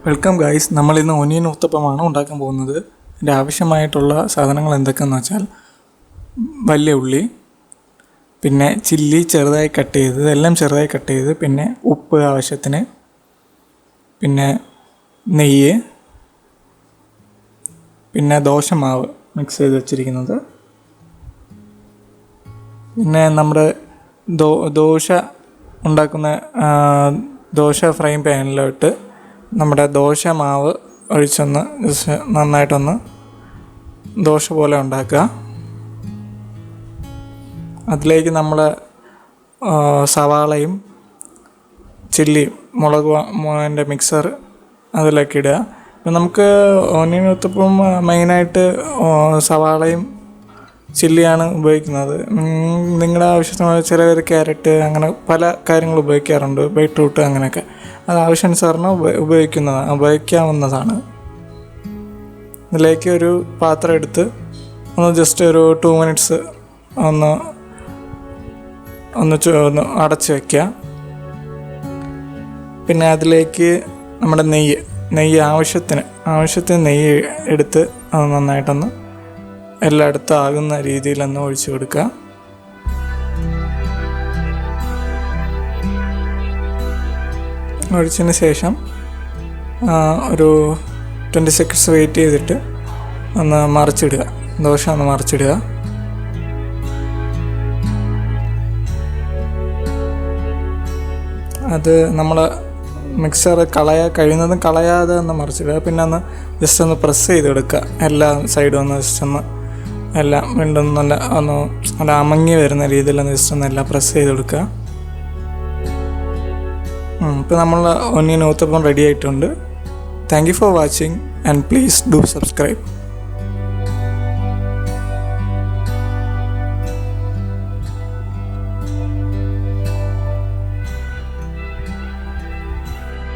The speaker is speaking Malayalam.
Welcome guys. നമ്മളിന്ന് ഒനിയൻ ഊത്തപ്പമാണ് ഉണ്ടാക്കാൻ പോകുന്നത്. ഇതിൻ്റെ ആവശ്യമായിട്ടുള്ള സാധനങ്ങൾ എന്തൊക്കെയെന്ന് വെച്ചാൽ വലിയ ഉള്ളി, പിന്നെ ചില്ലി ചെറുതായി കട്ട് ചെയ്ത്, ഇതെല്ലാം ചെറുതായി കട്ട് ചെയ്ത്, പിന്നെ ഉപ്പ് ആവശ്യത്തിന്, പിന്നെ നെയ്യ്, പിന്നെ ദോശമാവ് മിക്സ് ചെയ്ത് വെച്ചിരിക്കുന്നത്, പിന്നെ നമ്മുടെ ദോശ ഉണ്ടാക്കുന്ന ദോശ ഫ്രൈ പാനിലോട്ട് നമ്മുടെ ദോശ മാവ് ഒഴിച്ചൊന്ന് നന്നായിട്ടൊന്ന് ദോശ പോലെ ഉണ്ടാക്കുക. അതിലേക്ക് നമ്മൾ സവാളയും ചില്ലിയും മുളകിൻ്റെ മിക്സർ അതിലേക്ക് ഇടുക. ഇപ്പം നമുക്ക് ഓനിയൻ ഊത്തപ്പം മെയിനായിട്ട് സവാളയും ചില്ലിയാണ് ഉപയോഗിക്കുന്നത്. നിങ്ങളുടെ ആവശ്യത്തിന് ചിലവർ ക്യാരറ്റ് അങ്ങനെ പല കാര്യങ്ങൾ ഉപയോഗിക്കാറുണ്ട്, ബീട്രൂട്ട് അങ്ങനെയൊക്കെ. അത് ആവശ്യാനുസരണം ഉപയോഗിക്കാവുന്നതാണ്. ഇതിലേക്ക് ഒരു പാത്രം എടുത്ത് ജസ്റ്റ് ഒരു 2 minutes ഒന്ന് അടച്ച് വയ്ക്കുക. പിന്നെ അതിലേക്ക് നമ്മുടെ നെയ്യ് ആവശ്യത്തിന് നെയ്യ് എടുത്ത് അത് നന്നായിട്ടൊന്ന് എല്ലായിടത്തും ആകുന്ന രീതിയിലൊന്ന് ഒഴിച്ചു കൊടുക്കുക. ഒഴിച്ചതിന് ശേഷം ഒരു 20 seconds വെയിറ്റ് ചെയ്തിട്ട് ഒന്ന് മറിച്ചിടുക. ദോശ ഒന്ന് മറിച്ചിടുക. അത് നമ്മൾ മിക്സർ കഴിയുന്നതും കളയാതെ ഒന്ന് മറിച്ചിടുക. പിന്നെ ഒന്ന് ജസ്റ്റ് ഒന്ന് പ്രസ് ചെയ്തെടുക്കുക. എല്ലാ സൈഡും ഒന്ന് ജസ്റ്റ് ഒന്ന് എല്ലാം വീണ്ടും നല്ല അമങ്ങി വരുന്ന രീതിയിലൊന്ന് ജസ്റ്റ് ഒന്ന് എല്ലാം പ്രസ് ചെയ്തെടുക്കുക. ഇപ്പോൾ നമ്മൾ ഒനിയൻ ഊത്തപ്പം റെഡി ആയിട്ടുണ്ട്. Thank you for watching and please do subscribe.